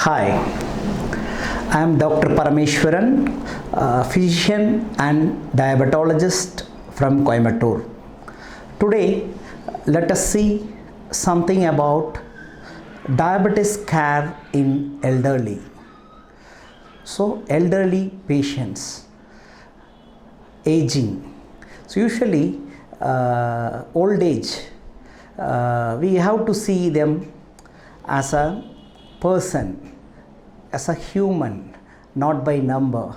Hi, I am Dr. Parameswaran, physician and diabetologist from Coimbatore. Today, let us see something about diabetes care in elderly. So, elderly patients, aging. So, usually, old age, we have to see them as a person, as a human, not by number.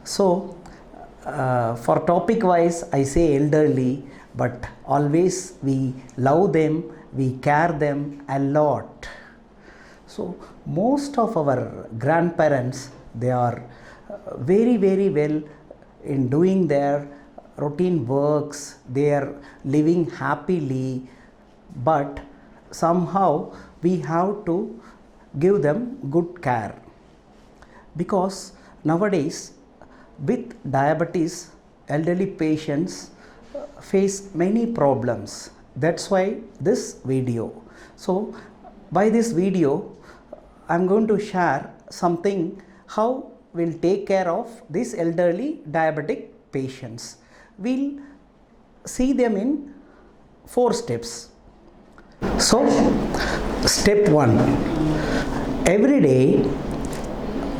So, for topic wise, I say elderly, but always we love them, we care them a lot. So, most of our grandparents, they are very well in doing their routine works, they are living happily, but somehow we have to give them good care, because nowadays with diabetes elderly patients face many problems. That's why this video. So by this video I'm going to share something how we'll take care of these elderly diabetic patients. We'll see them in 4 steps. So step 1, every day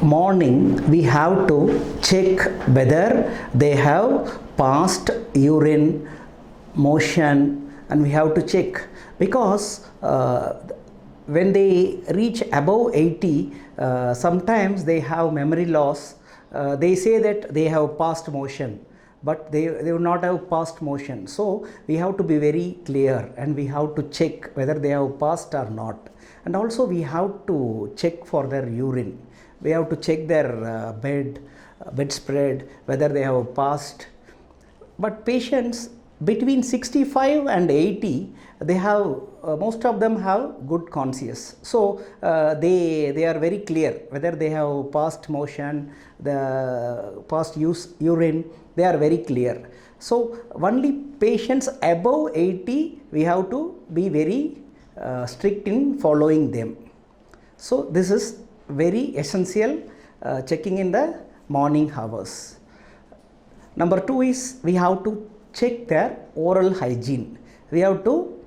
morning we have to check whether they have passed urine motion, and we have to check because when they reach above 80, sometimes they have memory loss. They say that they have passed motion, but they will not have passed motion. So we have to be very clear and we have to check whether they have passed or not. And also we have to check for their urine. We have to check their bedspread, whether they have passed. But patients between 65 and 80, they have most of them have good conscience. So they are very clear whether they have passed motion, the past urine, they are very clear. So only patients above 80, we have to be very strict in following them. So this is very essential, checking in the morning hours. Number 2 is we have to check their oral hygiene. We have to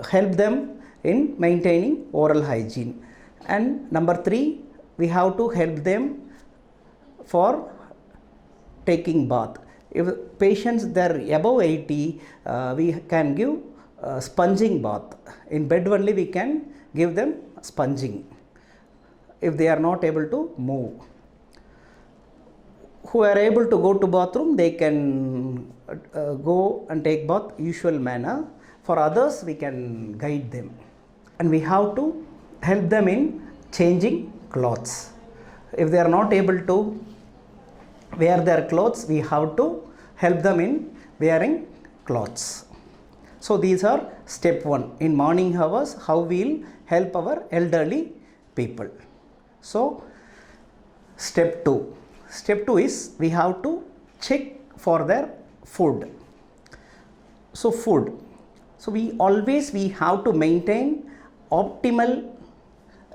help them in maintaining oral hygiene. And number 3, we have to help them for taking bath. If patients they are above 80, we can give sponging bath. In bed only we can give them sponging if they are not able to move. Who are able to go to bathroom, they can go and take bath usual manner. For others, we can guide them. And we have to help them in changing clothes. If they are not able to wear their clothes, we have to help them in wearing clothes. So these are step 1 in morning hours, how we will help our elderly people. So step 2. Step 2 is we have to check for their food. So food. So we have to maintain optimal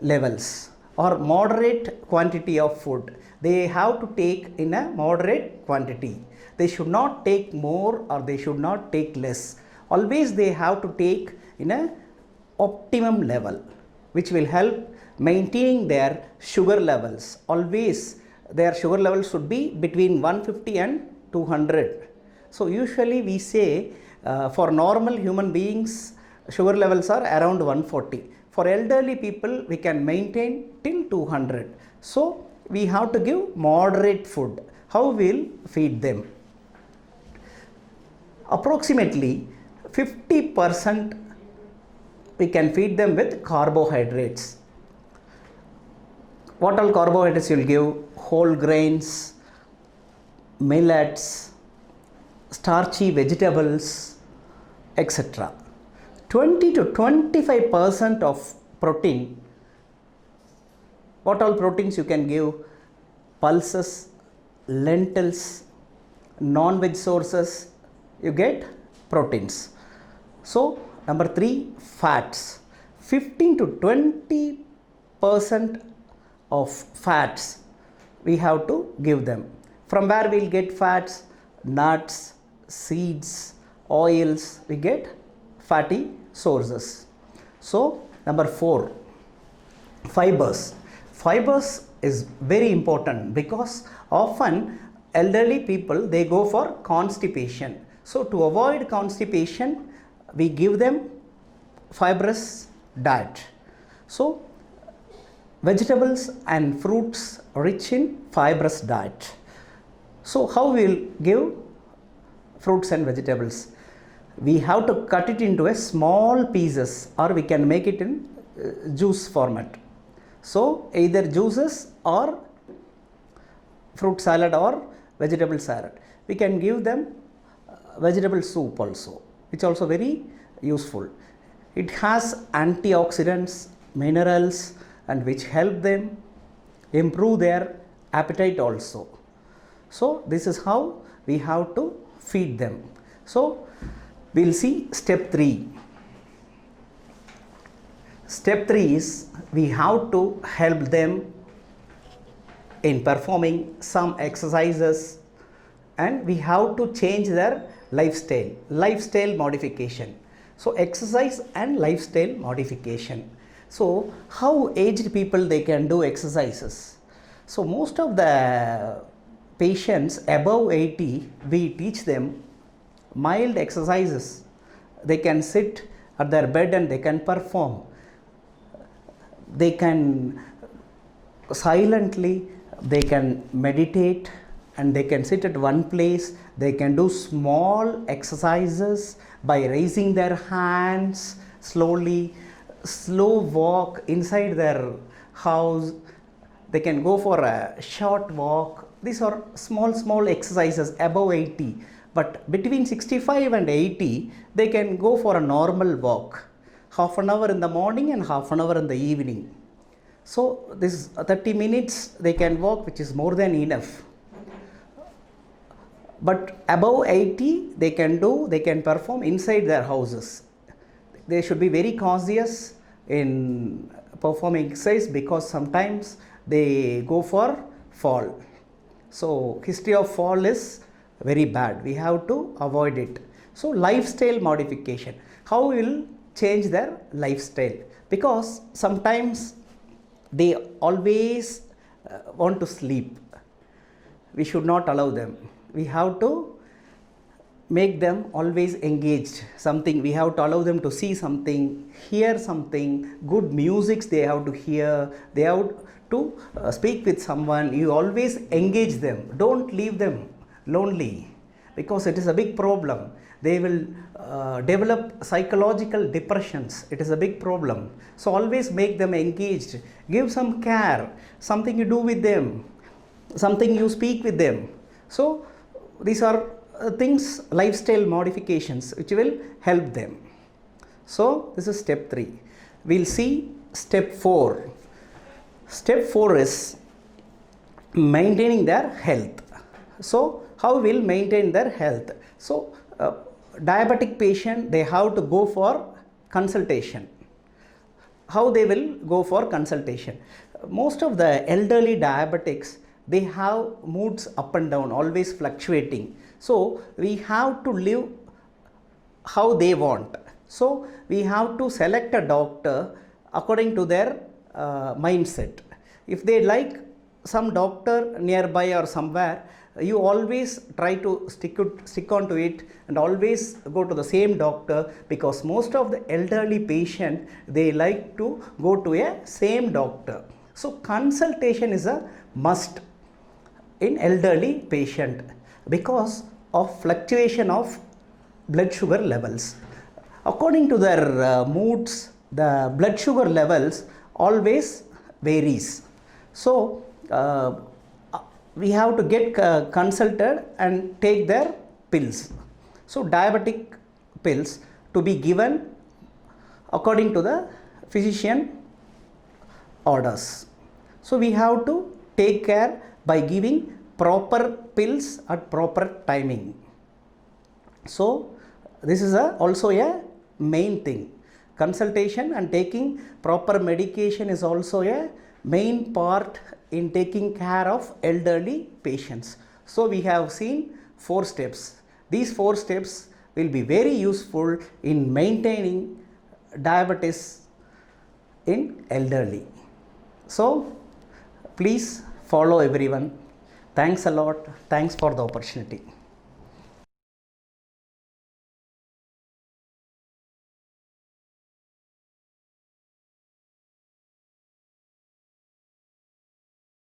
levels or moderate quantity of food. They have to take in a moderate quantity. They should not take more or they should not take less. Always they have to take in a optimum level, which will help maintaining their sugar levels. Always their sugar levels should be between 150 and 200. So usually we say for normal human beings sugar levels are around 140. For elderly people we can maintain till 200. So we have to give moderate food. How we'll feed them? Approximately 50% we can feed them with carbohydrates. What all carbohydrates you will give? Whole grains, millets, starchy vegetables, etc. 20 to 25% of protein. What all proteins you can give? Pulses, lentils, non-veg sources, you get proteins. So number 3, fats. 15 to 20% percent of fats we have to give them. From where we'll get fats? Nuts, seeds, oils, we get fatty sources. So number 4, fibers. Fibers is very important because often elderly people, they go for constipation. So to avoid constipation, we give them fibrous diet. So vegetables and fruits rich in fibrous diet. So how we will give fruits and vegetables? We have to cut it into a small pieces, or we can make it in juice format. So either juices or fruit salad or vegetable salad. We can give them vegetable soup also, which is also very useful. It has antioxidants, minerals, and which help them improve their appetite also. So this is how we have to feed them. So we'll see step 3. Step 3 is we have to help them in performing some exercises, and we have to change their lifestyle modification. So exercise and lifestyle modification. So how aged people they can do exercises? So most of the patients above 80, we teach them mild exercises. They can sit at their bed and they can perform. They can silently, they can meditate, and they can sit at one place. They can do small exercises by raising their hands slowly, slow walk inside their house. They can go for a short walk. These are small exercises above 80. But between 65 and 80, they can go for a normal walk. Half an hour in the morning and half an hour in the evening. So this is 30 minutes they can walk, which is more than enough. But above 80, they can perform inside their houses. They should be very cautious in performing exercise because sometimes they go for fall. So history of fall is very bad. We have to avoid it. So lifestyle modification. How we will change their lifestyle? Because sometimes they always want to sleep. We should not allow them. We have to make them always engaged. Something we have to allow them to see something, hear something, good musics they have to hear. They have to speak with someone. You always engage them. Don't leave them lonely, because it is a big problem. They will develop psychological depressions. It is a big problem. So always make them engaged. Give some care. Something you do with them. Something you speak with them. So these are things, lifestyle modifications, which will help them. So this is step 3. We'll see step 4. Step 4 is maintaining their health. So how will maintain their health? So diabetic patient, they have to go for consultation. How they will go for consultation? Most of the elderly diabetics, they have moods up and down, always fluctuating. So we have to live how they want. So we have to select a doctor according to their mindset. If they like some doctor nearby or somewhere, you always try to stick on to it and always go to the same doctor, because most of the elderly patient, they like to go to a same doctor. So consultation is a must in elderly patient because of fluctuation of blood sugar levels. According to their moods, the blood sugar levels always varies. So we have to get consulted and take their pills. So diabetic pills to be given according to the physician orders. So we have to take care by giving proper pills at proper timing. So this is also a main thing. Consultation and taking proper medication is also a main part in taking care of elderly patients. So we have seen 4 steps. These 4 steps will be very useful in maintaining diabetes in elderly. So please follow everyone. Thanks a lot. Thanks for the opportunity.